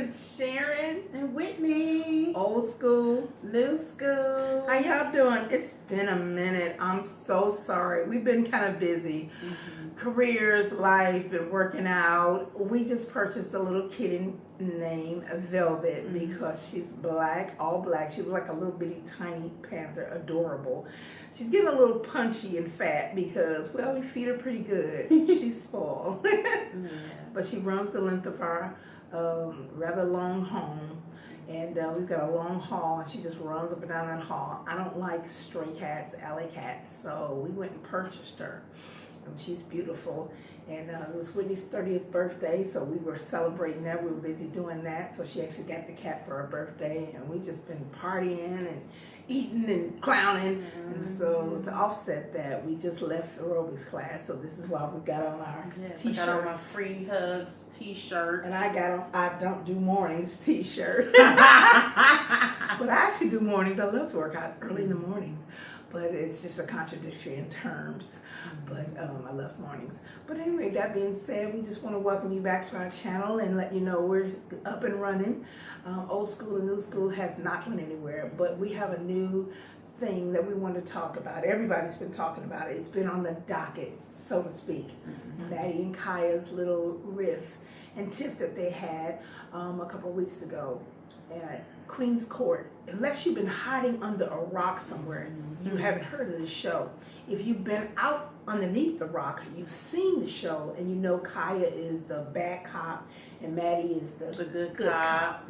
with Sharon and Whitney. Old school, New school. how y'all doing? It's been a minute. I'm so sorry. We've been kind of busy. Careers, life, been working out. We just purchased a little kitty named Velvet because she's black, all black. She was like a little bitty tiny panther, adorable. She's getting a little punchy and fat because, well, we feed her pretty good. She's spoiled. But she runs the length of our rather long home. And we've got a long hall, and she just runs up and down that hall. I don't like stray cats, alley cats, so we went and purchased her. And she's beautiful. And it was Whitney's 30th birthday, so we were celebrating that. We were busy doing that, so she actually got the cat for her birthday. And we just been partying and eating and clowning. And so to offset that, we just left aerobics class. So this is why we got on our t-shirts. I got on my free hugs t-shirt. And I got on I don't do mornings t-shirt. But I actually do mornings. I love to work out early in the mornings. But it's just a contradiction in terms. But I love mornings. But anyway, that being said, we just want to welcome you back to our channel and let you know we're up and running. Old School and New School has not went anywhere, but we have a new thing that we want to talk about. Everybody's been talking about it. It's been on the docket, so to speak. Maddie and Kaya's little riff and tiff that they had a couple weeks ago at Queen's Court. Unless you've been hiding under a rock somewhere, you haven't heard of this show. If you've been out underneath the rock, you've seen the show, and you know Kaya is the bad cop and Maddie is the good cop.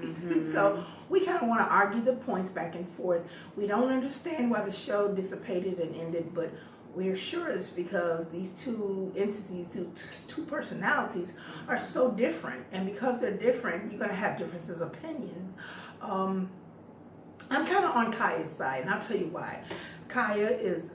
So we kind of want to argue the points back and forth. We don't understand why the show dissipated and ended, but we're sure it's because these two entities, two personalities are so different. And because they're different, you're going to have differences of opinion. I'm kind of on Kaya's side, and I'll tell you why. Kaya is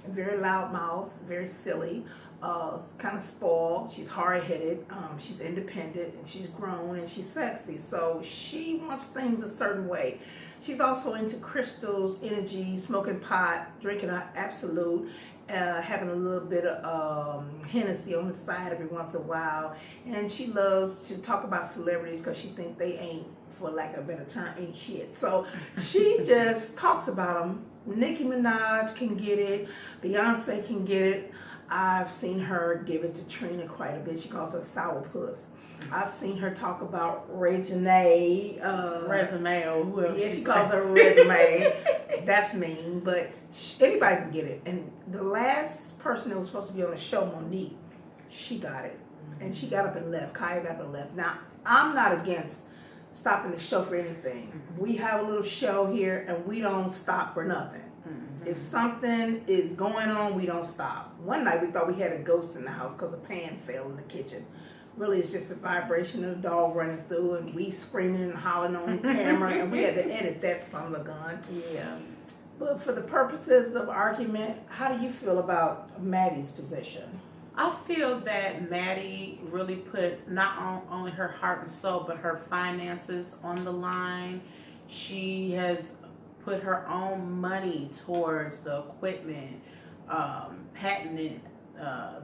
very loudmouth, very silly, kind of spoiled. She's hard-headed, she's independent, and she's grown, and she's sexy. So she wants things a certain way. She's also into crystals, energy, smoking pot, drinking an Absolute, having a little bit of Hennessy on the side every once in a while. And she loves to talk about celebrities because she thinks they ain't, for lack of a better term, ain't shit. So she just talks about them. Nicki Minaj can get it. Beyonce can get it. I've seen her give it to Trina quite a bit. She calls her sourpuss. I've seen her talk about Resume, or whoever. Yeah, she calls her Resume. That's mean, but anybody can get it. And the last person that was supposed to be on the show, Monique, she got it. And she got up and left. Kaya got up and left. Now, I'm not against stopping the show for anything. We have a little show here, and we don't stop for nothing. If something is going on, we don't stop. One night we thought we had a ghost in the house because a pan fell in the kitchen. Really, it's just the vibration of the dog running through, and we screaming and hollering on camera, and we had to edit that son of a gun. Yeah. But for the purposes of argument, how do you feel about Maddie's position? I feel that Maddie really put not only her heart and soul, but her finances on the line. She has put her own money towards the equipment, patented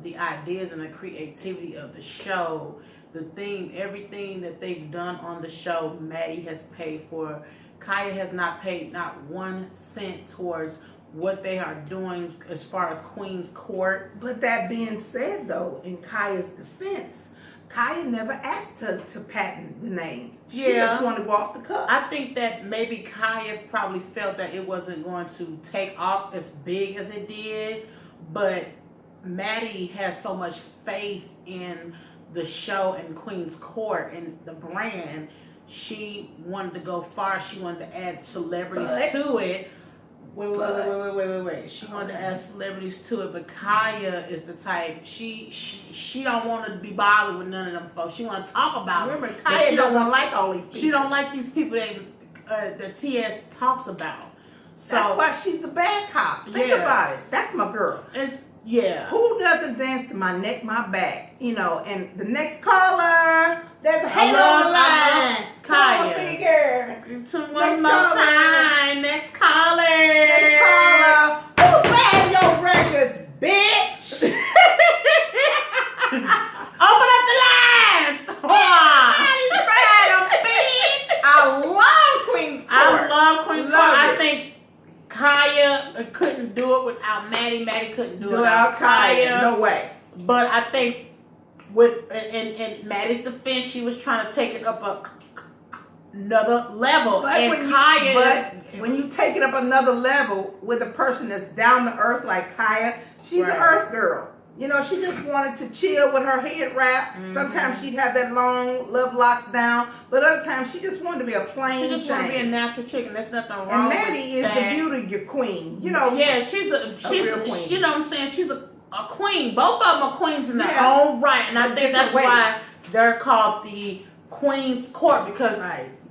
the ideas and the creativity of the show, the theme, everything that they've done on the show, Maddie has paid for. Kaya has not paid not 1 cent towards what they are doing as far as Queen's Court. But that being said, though, in Kaya's defense, Kaya never asked her to patent the name. She just wanted to go off the cuff. I think that maybe Kaya probably felt that it wasn't going to take off as big as it did, but Maddie has so much faith in the show and Queen's Court and the brand. She wanted to go far. She wanted to add celebrities to it. Wait. She wanted to add celebrities to it, but Kaya is the type, she don't want to be bothered with none of them folks. She want to talk about them. Remember, Kaya don't like all these people. She don't like these people that TS talks about. So that's why she's the bad cop. Think about it. That's my girl. Yeah. Who doesn't dance to my neck, my back? You know, and the next caller, there's a hater on the line. Kaya. Come on, girl. One more time. Next caller. Next caller. Who's playing your records, bitch? Open up the lines. Everybody's playing them, bitch. Queen's Court. Love I it. think Kaya couldn't do it without Maddie. Maddie couldn't do it Without without Kaya, Kaya. no way. But I think with in Maddie's defense, she was trying to take it up another level. But when you take it up another level with a person that's down to earth like Kaya, she's an earth girl. You know, she just wanted to chill with her head wrapped. Sometimes she'd have that long love locks down, but other times she just wanted to be a plain She just wanted to be a natural chick, and there's nothing wrong with that. And Maddie is the beauty queen. You know, yeah, she's a real queen. You know what I'm saying? She's a queen. Both of them are queens in their own right, and I think that's why they're called the Queen's Court, because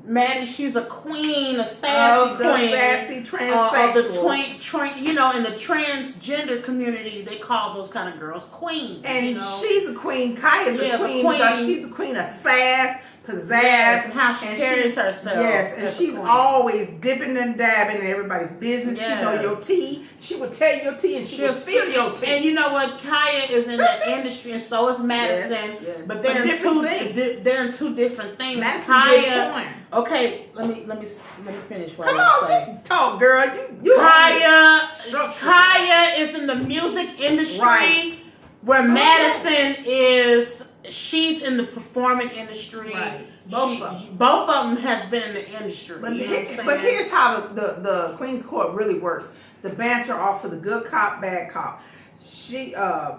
Maddie, she's a queen, a sassy queen, sassy transsexual. You know, in the transgender community, they call those kind of girls queens. And you know? she's a queen. Kaya's a queen because she's the queen of sass, pizzazz, and how she carries herself. Yes, and she's always dipping and dabbing in everybody's business. Yes. She know your tea. She would tell your tea, and she would spill your tea. And you know what? Kaya is in the industry, and so is Madison. Yes. But they're in two different things. Madison Kaya. Okay, let me finish. Come on, just talk, girl. Kaya is in the music industry, where Madison is. She's in the performing industry. Right. Both of them has been in the industry. But here's how the Queen's Court really works. The banter off of the good cop, bad cop.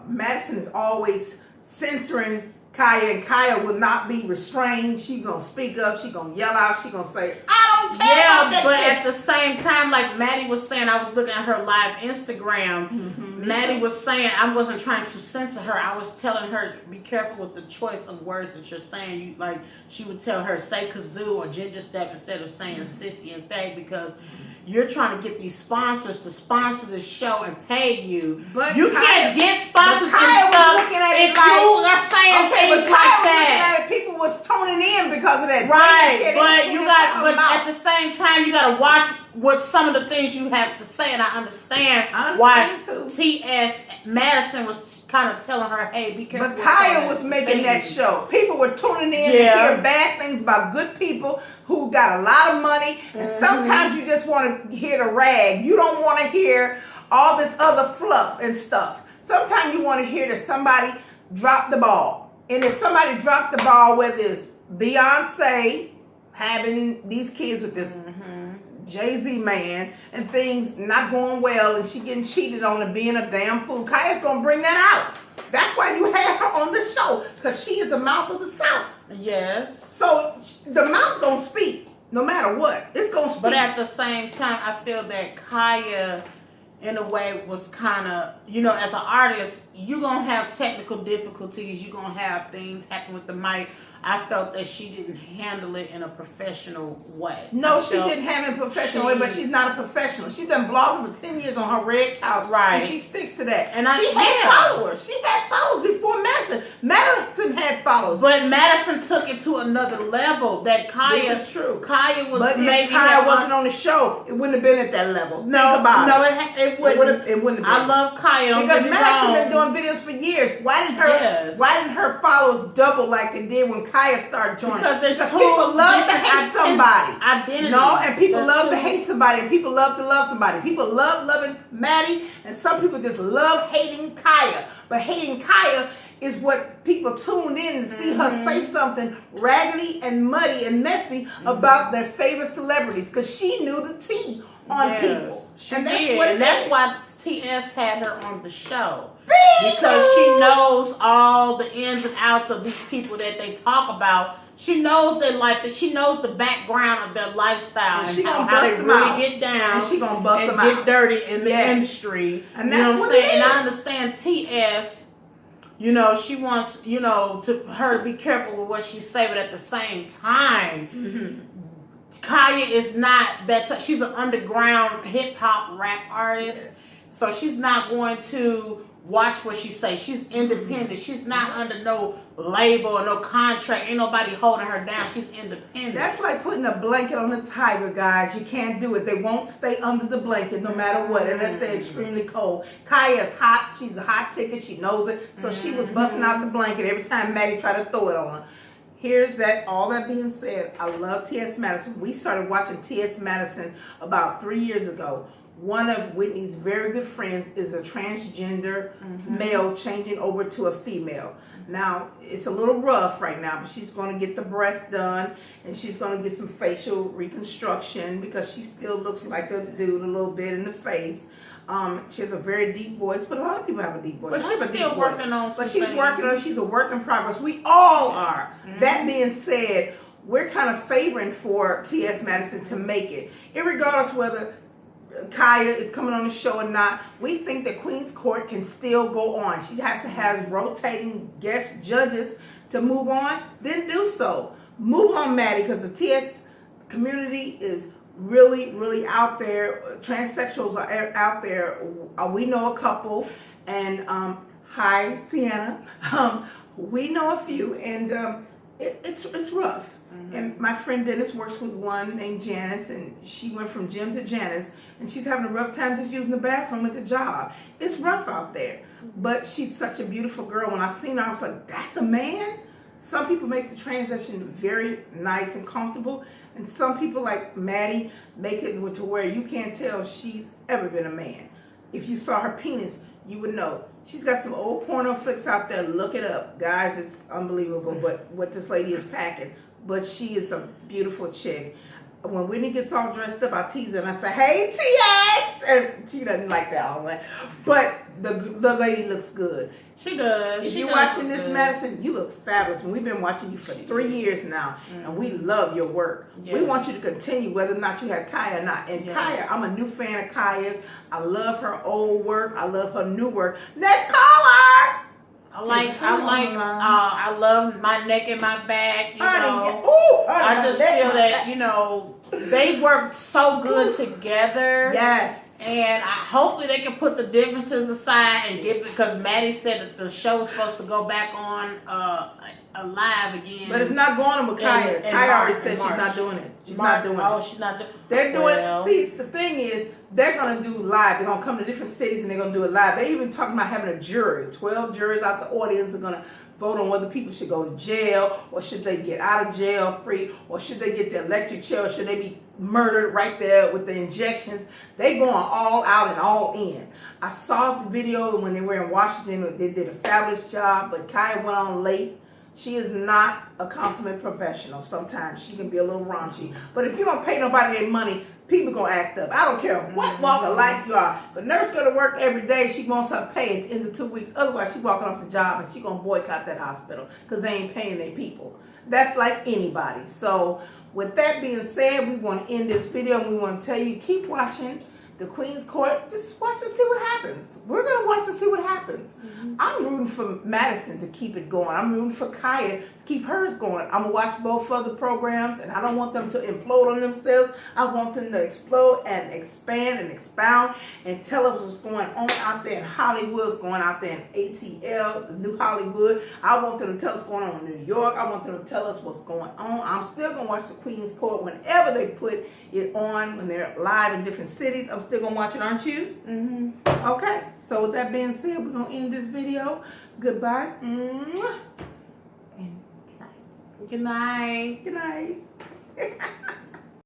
Madison is always censoring Kaya, and Kaya will not be restrained. She's gonna speak up. She's gonna yell out. She's gonna say, "I don't care." Yeah, about that but bitch. at the same time, like Maddie was saying, I was looking at her live Instagram. Maddie was saying I wasn't trying to censor her. I was telling her be careful with the choice of words that you're saying. She would tell her say kazoo or ginger step instead of saying sissy. In fact, because you're trying to get these sponsors to sponsor the show and pay you. But you can't get sponsors and stuff if you are saying things like that. People was tuning in because of that. Right, but at the same time, you got to watch what some of the things you have to say, and I understand why T.S. Madison was kind of telling her, hey, be careful. But Kaya was making that show. People were tuning in to hear bad things about good people who got a lot of money. And sometimes you just want to hear the rag. You don't want to hear all this other fluff and stuff. Sometimes you want to hear that somebody dropped the ball. And if somebody dropped the ball, whether it's Beyonce having these kids with this Jay-Z man and things not going well and she getting cheated on and being a damn fool, Kaya's going to bring that out. That's why you had her on the show, because she is the mouth of the South. Yes. So the mouth going to speak no matter what. It's going to speak. But at the same time, I feel that Kaya, in a way, was kind of, you know, as an artist, you're going to have technical difficulties. You're going to have things happen with the mic. I felt that she didn't handle it in a professional way. No, she didn't handle it in a professional way, but she's not a professional. She's been blogging for 10 years on her red couch. Right. And she sticks to that. And she had followers. She had followers before Madison. Madison had followers. But Madison took it to another level that Kaya... This is true. Kaya was but if Kaya wasn't on the show, it wouldn't have been at that level. No, Think about it wouldn't. It wouldn't have been. I love Kaya. Because Madison been doing videos for years. Why didn't her followers double like they did when Kaya started joining? Because people love to hate somebody. Identity. No, and people love to hate somebody, and people love to love somebody. People love loving Maddie, and some people just love hating Kaya. But hating Kaya is what people tuned in to see her say something raggedy and muddy and messy about their favorite celebrities, because she knew the tea on people. And that's why T.S. had her on the show. Because she knows all the ins and outs of these people that they talk about. She knows their life, that she knows the background of their lifestyle and how they really get down and she gonna bust them get out. dirty in the industry. And that's you know what I'm saying. And I understand T.S., you know, she wants, you know, to her to be careful with what she say, but at the same time, Kaya is not that. She's an underground hip hop rap artist, so she's not going to watch what she say. She's independent. She's not under no label or no contract. Ain't nobody holding her down. She's independent. That's like putting a blanket on a tiger, guys. You can't do it. They won't stay under the blanket no matter what, unless they're extremely cold. Kaya is hot. She's a hot ticket. She knows it. So she was busting out the blanket every time Maddie tried to throw it on her. here's that. All that being said, I love T.S. Madison. We started watching T.S. Madison about 3 years ago. One of Whitney's very good friends is a transgender male changing over to a female. Now, it's a little rough right now, but she's going to get the breast done, and she's going to get some facial reconstruction because she still looks like a dude a little bit in the face. She has a very deep voice, but a lot of people have a deep voice. But she's still working on But she's working on it. She's a work in progress. We all are. That being said, we're kind of favoring for T.S. Madison to make it. Irregardless whether Kaya is coming on the show or not, we think that Queen's Court can still go on. She has to have rotating guest judges to move on, then do so. Move on, Maddie, because the TS community is really, really out there. Transsexuals are out there. We know a couple, and hi, Sienna. We know a few, and it's rough. And my friend Dennis works with one named Janice, and she went from Jim to Janice, and she's having a rough time just using the bathroom at the job. It's rough out there, but she's such a beautiful girl. When I seen her, I was like, that's a man? Some people make the transition very nice and comfortable, and some people like Maddie make it to where you can't tell she's ever been a man. If you saw her penis, you would know. She's got some old porno flicks out there. Look it up. Guys, it's unbelievable what this lady is packing. But she is a beautiful chick. When Whitney gets all dressed up, I tease her and I say, hey, T.S. And she doesn't like that all that. But the lady looks good. She does. If you're watching this, Madison, you look fabulous. And we've been watching you for 3 years now. And we love your work. Yes. We want you to continue whether or not you have Kaya or not. And Kaya, I'm a new fan of Kaya's. I love her old work. I love her new work. Next caller! I love my neck and my back, you know. Honey, I just feel that, you know, they work so good together. Yes. And hopefully they can put the differences aside and get, because Maddie said that the show is supposed to go back on live again. But it's not going on with Kaya. Kaya already said she's not doing it. She's not doing it. Oh, she's not doing it. They're doing, see, the thing is, they're going to do live. They're going to come to different cities and they're going to do it live. They're even talking about having a jury. 12 juries out the audience are going to vote on whether people should go to jail, or should they get out of jail free, or should they get the electric chair, or should they be murdered right there with the injections. They going all out and all in. I saw the video when they were in Washington. They did a fabulous job, but Kaya went on late. She is not a consummate professional. Sometimes she can be a little raunchy. But if you don't pay nobody their money, people going to act up. I don't care what walk of life you are. If a nurse go to work every day, she wants her pay at the end of 2 weeks. Otherwise, she walking off the job and she going to boycott that hospital because they ain't paying their people. That's like anybody. So with that being said, we want to end this video and we want to tell you, keep watching the Queen's Court. Just watch and see what happens. We're going to watch and see what happens. I'm rooting for Madison to keep it going. I'm rooting for Kaya to keep hers going. I'm going to watch both other programs, and I don't want them to implode on themselves. I want them to explode and expand and expound and tell us what's going on out there in Hollywood, what's going out there in ATL, the New Hollywood. I want them to tell us what's going on in New York. I want them to tell us what's going on. I'm still going to watch the Queen's Court whenever they put it on, when they're live in different cities. I'm still going to watch it, aren't you? Okay. So with that being said, we're going to end this video. Goodbye. And good night. Good night. Good night.